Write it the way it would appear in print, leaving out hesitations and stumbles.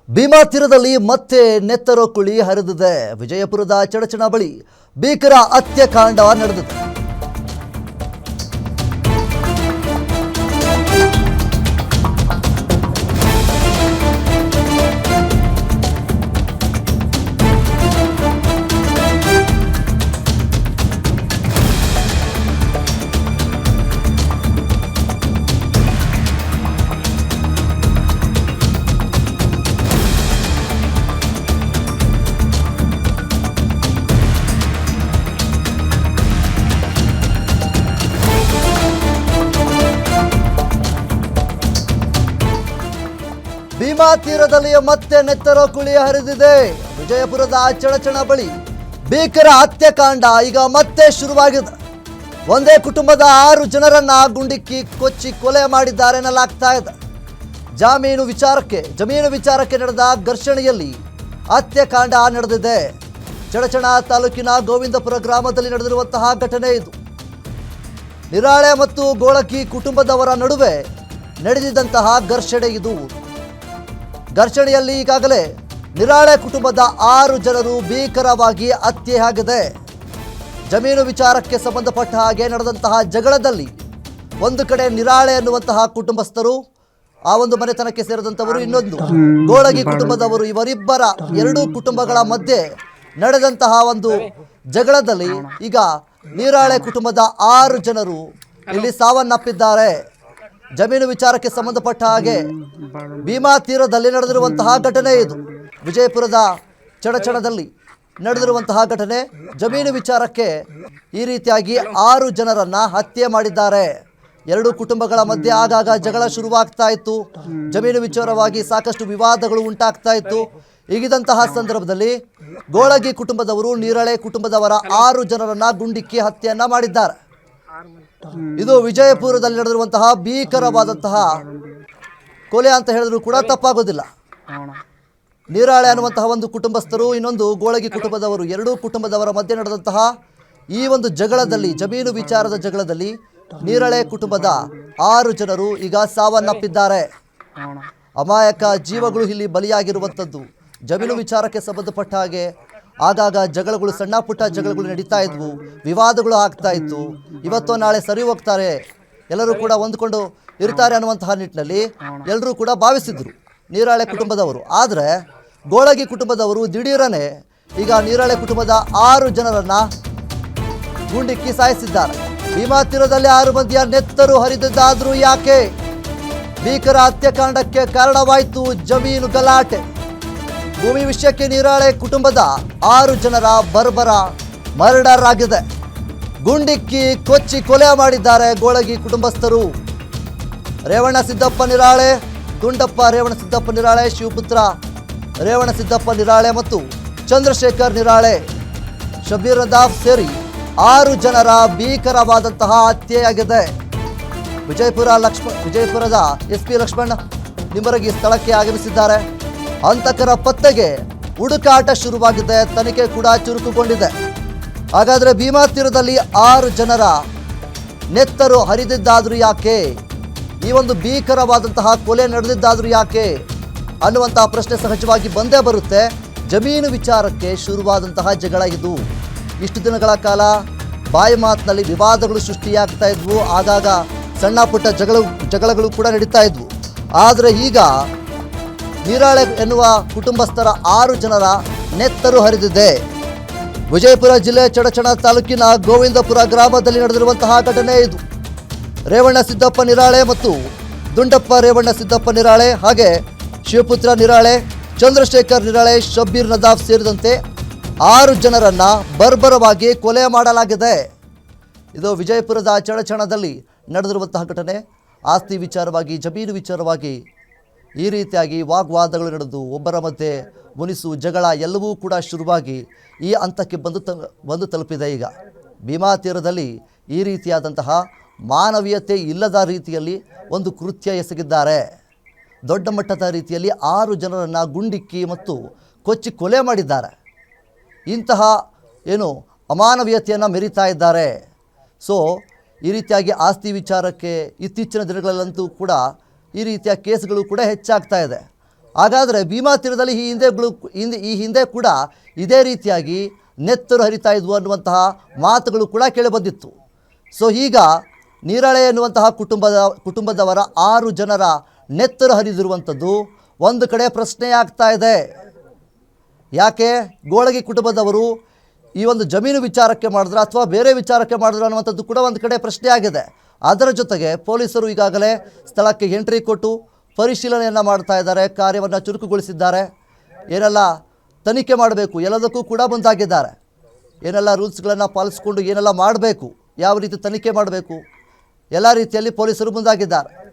ಭೀಮಾ ತೀರದಲ್ಲಿ ಮತ್ತೆ ನೆತ್ತರೋ ಕುಳಿ ಹರಿದಿದೆ. ವಿಜಯಪುರದ ಚಡಚಣ ಬಳಿ ಭೀಕರ ಹತ್ಯಾಕಾಂಡ ನಡೆದಿದೆ. ಭೀಮಾ ತೀರದಲ್ಲಿ ಮತ್ತೆ ನೆತ್ತರೋ ಕುಳಿ ಹರಿದಿದೆ. ವಿಜಯಪುರದ ಚಡಚಣ ಬಳಿ ಭೀಕರ ಹತ್ಯಾಕಾಂಡ ಈಗ ಮತ್ತೆ ಶುರುವಾಗಿದೆ. ಒಂದೇ ಕುಟುಂಬದ 6 ಜನರನ್ನ ಗುಂಡಿಕ್ಕಿ ಕೊಚ್ಚಿ ಕೊಲೆ ಮಾಡಿದ್ದಾರೆ ಎನ್ನಲಾಗ್ತಾ ಇದೆ. ಜಮೀನು ವಿಚಾರಕ್ಕೆ ನಡೆದ ಘರ್ಷಣೆಯಲ್ಲಿ ಹತ್ಯಾಕಾಂಡ ನಡೆದಿದೆ. ಚಡಚಣ ತಾಲೂಕಿನ ಗೋವಿಂದಪುರ ಗ್ರಾಮದಲ್ಲಿ ನಡೆದಿರುವಂತಹ ಘಟನೆ ಇದು. ನಿರಾಳೆ ಮತ್ತು ಗೋಳಕಿ ಕುಟುಂಬದವರ ನಡುವೆ ನಡೆದಿದ್ದಂತಹ ಘರ್ಷಣೆ ಇದು. ಘರ್ಷಣೆಯಲ್ಲಿ ಈಗಾಗಲೇ ನಿರಾಳೆ ಕುಟುಂಬದ 6 ಜನರು ಭೀಕರವಾಗಿ ಹತ್ಯೆಯಾಗಿದೆ. ಜಮೀನು ವಿಚಾರಕ್ಕೆ ಸಂಬಂಧಪಟ್ಟ ಹಾಗೆ ನಡೆದಂತಹ ಜಗಳದಲ್ಲಿ ಒಂದು ಕಡೆ ನಿರಾಳೆ ಅನ್ನುವಂತಹ ಕುಟುಂಬಸ್ಥರು, ಆ ಒಂದು ಮನೆತನಕ್ಕೆ ಸೇರಿದಂಥವರು, ಇನ್ನೊಂದು ಗೋಳಗಿ ಕುಟುಂಬದವರು, ಇವರಿಬ್ಬರ 2 ಕುಟುಂಬಗಳ ಮಧ್ಯೆ ನಡೆದಂತಹ ಒಂದು ಜಗಳದಲ್ಲಿ ಈಗ ನಿರಾಳೆ ಕುಟುಂಬದ 6 ಜನರು ಇಲ್ಲಿ ಸಾವನ್ನಪ್ಪಿದ್ದಾರೆ. ಜಮೀನು ವಿಚಾರಕ್ಕೆ ಸಂಬಂಧಪಟ್ಟ ಹಾಗೆ ಭೀಮಾ ತೀರದಲ್ಲಿ ನಡೆದಿರುವಂತಹ ಘಟನೆ ಇದು. ವಿಜಯಪುರದ ಚಡಚಣದಲ್ಲಿ ನಡೆದಿರುವಂತಹ ಘಟನೆ. ಜಮೀನು ವಿಚಾರಕ್ಕೆ ಈ ರೀತಿಯಾಗಿ 6 ಜನರನ್ನ ಹತ್ಯೆ ಮಾಡಿದ್ದಾರೆ. 2 ಕುಟುಂಬಗಳ ಮಧ್ಯೆ ಆಗಾಗ ಜಗಳ ಶುರುವಾಗ್ತಾ ಇತ್ತು. ಜಮೀನು ವಿಚಾರವಾಗಿ ಸಾಕಷ್ಟು ವಿವಾದಗಳು ಉಂಟಾಗ್ತಾ ಇತ್ತು. ಹೀಗಿದ್ದಂತಹ ಸಂದರ್ಭದಲ್ಲಿ ಗೋಳಗಿ ಕುಟುಂಬದವರು ನಿರಾಳೆ ಕುಟುಂಬದವರ 6 ಜನರನ್ನ ಗುಂಡಿಕ್ಕಿ ಹತ್ಯೆಯನ್ನ ಮಾಡಿದ್ದಾರೆ. ಇದು ವಿಜಯಪುರದಲ್ಲಿ ನಡೆದಿರುವಂತಹ ಭೀಕರವಾದಂತಹ ಕೊಲೆ ಅಂತ ಹೇಳಿದ್ರು ಕೂಡ ತಪ್ಪಾಗೋದಿಲ್ಲ. ನಿರಾಳೆ ಅನ್ನುವಂತಹ ಒಂದು ಕುಟುಂಬಸ್ಥರು, ಇನ್ನೊಂದು ಗೋಳಗಿ ಕುಟುಂಬದವರು, 2 ಕುಟುಂಬದವರ ಮಧ್ಯೆ ನಡೆದಂತಹ ಈ ಒಂದು ಜಗಳದಲ್ಲಿ, ಜಮೀನು ವಿಚಾರದ ಜಗಳದಲ್ಲಿ ನಿರಾಳೆ ಕುಟುಂಬದ 6 ಜನರು ಈಗ ಸಾವನ್ನಪ್ಪಿದ್ದಾರೆ. ಅಮಾಯಕ ಜೀವಗಳು ಇಲ್ಲಿ ಬಲಿಯಾಗಿರುವಂಥದ್ದು. ಜಮೀನು ವಿಚಾರಕ್ಕೆ ಸಂಬಂಧಪಟ್ಟ ಹಾಗೆ ಆಗಾಗ ಜಗಳಗಳು, ಸಣ್ಣ ಪುಟ್ಟ ಜಗಳಗಳು ನಡೀತಾ ಇದ್ವು, ವಿವಾದಗಳು ಆಗ್ತಾ ಇತ್ತು. ಇವತ್ತು ನಾಳೆ ಸರಿ ಹೋಗ್ತಾರೆ, ಎಲ್ಲರೂ ಕೂಡ ಹೊಂದ್ಕೊಂಡು ಇರ್ತಾರೆ ಅನ್ನುವಂತಹ ನಿಟ್ಟಿನಲ್ಲಿ ಎಲ್ಲರೂ ಕೂಡ ಭಾವಿಸಿದ್ರು ನಿರಾಳೆ ಕುಟುಂಬದವರು. ಆದರೆ ಗೋಳಗಿ ಕುಟುಂಬದವರು ದಿಢೀರನೆ ಈಗ ನಿರಾಳೆ ಕುಟುಂಬದ 6 ಜನರನ್ನ ಗುಂಡಿಕ್ಕಿ ಸಾಯಿಸಿದ್ದಾರೆ. ಭೀಮಾ ತೀರದಲ್ಲಿ 6 ಮಂದಿಯ ನೆತ್ತರು ಹರಿದಿದ್ದಾದ್ರೂ ಯಾಕೆ? ಭೀಕರ ಹತ್ಯಾಕಾಂಡಕ್ಕೆ ಕಾರಣವಾಯಿತು ಜಮೀನು ಗಲಾಟೆ. ಭೂಮಿ ವಿಷಯಕ್ಕೆ ನಿರಾಳೆ ಕುಟುಂಬದ 6 ಜನರ ಬರ್ಬರ ಮರ್ಡರ್ ಆಗಿದೆ. ಗುಂಡಿಕ್ಕಿ ಕೊಚ್ಚಿ ಕೊಲೆ ಮಾಡಿದ್ದಾರೆ ಗೋಳಗಿ ಕುಟುಂಬಸ್ಥರು. ರೇವಣ ಸಿದ್ದಪ್ಪ ನಿರಾಳೆ, ದುಂಡಪ್ಪ ರೇವಣ ಸಿದ್ದಪ್ಪ ನಿರಾಳೆ, ಶಿವಪುತ್ರ ರೇವಣ ಸಿದ್ದಪ್ಪ ನಿರಾಳೆ ಮತ್ತು ಚಂದ್ರಶೇಖರ್ ನಿರಾಳೆ, ಶಬೀರ್ ನದಾಫ್ ಸೇರಿ 6 ಜನರ ಭೀಕರವಾದಂತಹ ಹತ್ಯೆಯಾಗಿದೆ. ವಿಜಯಪುರದ SP ಲಕ್ಷ್ಮಣ್ ನಿಮರಗಿ ಸ್ಥಳಕ್ಕೆ ಆಗಮಿಸಿದ್ದಾರೆ. ಹಂತಕರ ಪತ್ತೆಗೆ ಹುಡುಕಾಟ ಶುರುವಾಗಿದೆ. ತನಿಖೆ ಕೂಡ ಚುರುಕುಗೊಂಡಿದೆ. ಹಾಗಾದರೆ ಭೀಮಾ ತೀರದಲ್ಲಿ 6 ಜನರ ನೆತ್ತರು ಹರಿದಿದ್ದಾದ್ರೂ ಯಾಕೆ? ಈ ಒಂದು ಭೀಕರವಾದಂತಹ ಕೊಲೆ ನಡೆದಿದ್ದಾದ್ರೂ ಯಾಕೆ ಅನ್ನುವಂತಹ ಪ್ರಶ್ನೆ ಸಹಜವಾಗಿ ಬಂದೇ ಬರುತ್ತೆ. ಜಮೀನು ವಿಚಾರಕ್ಕೆ ಶುರುವಾದಂತಹ ಜಗಳ ಇದು. ಇಷ್ಟು ದಿನಗಳ ಕಾಲ ಬಾಯಿ ಮಾತಿನಲ್ಲಿ ವಿವಾದಗಳು ಸೃಷ್ಟಿಯಾಗ್ತಾ ಇದ್ವು. ಆಗಾಗ ಸಣ್ಣ ಪುಟ್ಟ ಜಗಳಗಳು ಕೂಡ ನಡೀತಾ ಇದ್ವು. ಆದರೆ ಈಗ ನಿರಾಳೆ ಎನ್ನುವ ಕುಟುಂಬಸ್ಥರ 6 ಜನರ ನೆತ್ತರು ಹರಿದಿದೆ. ವಿಜಯಪುರ ಜಿಲ್ಲೆ ಚಡಚಣ ತಾಲೂಕಿನ ಗೋವಿಂದಪುರ ಗ್ರಾಮದಲ್ಲಿ ನಡೆದಿರುವಂತಹ ಘಟನೆ ಇದು. ರೇವಣ್ಣ ಸಿದ್ದಪ್ಪ ನಿರಾಳೆ ಮತ್ತು ದುಂಡಪ್ಪ ರೇವಣ್ಣ ಸಿದ್ದಪ್ಪ ನಿರಾಳೆ, ಹಾಗೆ ಶಿವಪುತ್ರ ನಿರಾಳೆ, ಚಂದ್ರಶೇಖರ್ ನಿರಾಳೆ, ಶಬೀರ್ ನದಾಫ್ ಸೇರಿದಂತೆ 6 ಜನರನ್ನ ಬರ್ಬರವಾಗಿ ಕೊಲೆ ಮಾಡಲಾಗಿದೆ. ಇದು ವಿಜಯಪುರದ ಚಡಚಣದಲ್ಲಿ ನಡೆದಿರುವಂತಹ ಘಟನೆ. ಆಸ್ತಿ ವಿಚಾರವಾಗಿ, ಜಮೀನು ವಿಚಾರವಾಗಿ ಈ ರೀತಿಯಾಗಿ ವಾಗ್ವಾದಗಳು ನಡೆದು ಒಬ್ಬರ ಮಧ್ಯೆ ಮುನಿಸು ಜಗಳ ಎಲ್ಲವೂ ಕೂಡ ಶುರುವಾಗಿ ಈ ಹಂತಕ್ಕೆ ಬಂದು ತಲುಪಿದೆ. ಈಗ ಭೀಮಾ ತೀರದಲ್ಲಿ ಈ ರೀತಿಯಾದಂತಹ ಮಾನವೀಯತೆ ಇಲ್ಲದ ರೀತಿಯಲ್ಲಿ ಒಂದು ಕೃತ್ಯ ಎಸಗಿದ್ದಾರೆ. ದೊಡ್ಡ ಮಟ್ಟದ ರೀತಿಯಲ್ಲಿ 6 ಜನರನ್ನು ಗುಂಡಿಕ್ಕಿ ಮತ್ತು ಕೊಚ್ಚಿ ಕೊಲೆ ಮಾಡಿದ್ದಾರೆ. ಇಂತಹ ಅಮಾನವೀಯತೆಯನ್ನು ಮೆರೀತಾ ಇದ್ದಾರೆ. ಸೊ ಈ ರೀತಿಯಾಗಿ ಆಸ್ತಿ ವಿಚಾರಕ್ಕೆ ಇತ್ತೀಚಿನ ದಿನಗಳಲ್ಲಂತೂ ಕೂಡ ಈ ರೀತಿಯ ಕೇಸ್ಗಳು ಕೂಡ ಹೆಚ್ಚಾಗ್ತಾ ಇದೆ. ಹಾಗಾದರೆ ಭೀಮಾ ತೀರದಲ್ಲಿ ಈ ಹಿಂದೆ ಕೂಡ ಇದೇ ರೀತಿಯಾಗಿ ನೆತ್ತರು ಹರಿತಾ ಇದ್ವು ಅನ್ನುವಂತಹ ಮಾತುಗಳು ಕೂಡ ಕೇಳಿಬಂದಿತ್ತು. ಸೊ ಈಗ ನೀರಳೆ ಎನ್ನುವಂತಹ ಕುಟುಂಬದವರ 6 ಜನರ ನೆತ್ತರು ಹರಿದಿರುವಂಥದ್ದು ಒಂದು ಕಡೆ ಪ್ರಶ್ನೆ ಆಗ್ತಾ ಇದೆ. ಯಾಕೆ ಗೋಳಗಿ ಕುಟುಂಬದವರು ಈ ಒಂದು ಜಮೀನು ವಿಚಾರಕ್ಕೆ ಮಾಡಿದ್ರು ಅಥವಾ ಬೇರೆ ವಿಚಾರಕ್ಕೆ ಮಾಡಿದ್ರು ಅನ್ನುವಂಥದ್ದು ಕೂಡ ಒಂದು ಕಡೆ ಪ್ರಶ್ನೆ ಆಗಿದೆ. ಅದರ ಜೊತೆಗೆ ಪೊಲೀಸರು ಈಗಾಗಲೇ ಸ್ಥಳಕ್ಕೆ ಎಂಟ್ರಿ ಕೊಟ್ಟು ಪರಿಶೀಲನೆಯನ್ನು ಮಾಡ್ತಾ ಇದ್ದಾರೆ, ಕಾರ್ಯವನ್ನು ಚುರುಕುಗೊಳಿಸಿದ್ದಾರೆ. ಏನೆಲ್ಲ ತನಿಖೆ ಮಾಡಬೇಕು ಎಲ್ಲದಕ್ಕೂ ಕೂಡ ಮುಂದಾಗಿದ್ದಾರೆ. ಏನೆಲ್ಲ ರೂಲ್ಸ್ಗಳನ್ನು ಪಾಲಿಸಿಕೊಂಡು ಏನೆಲ್ಲ ಮಾಡಬೇಕು, ಯಾವ ರೀತಿ ತನಿಖೆ ಮಾಡಬೇಕು, ಎಲ್ಲ ರೀತಿಯಲ್ಲಿ ಪೊಲೀಸರು ಮುಂದಾಗಿದ್ದಾರೆ.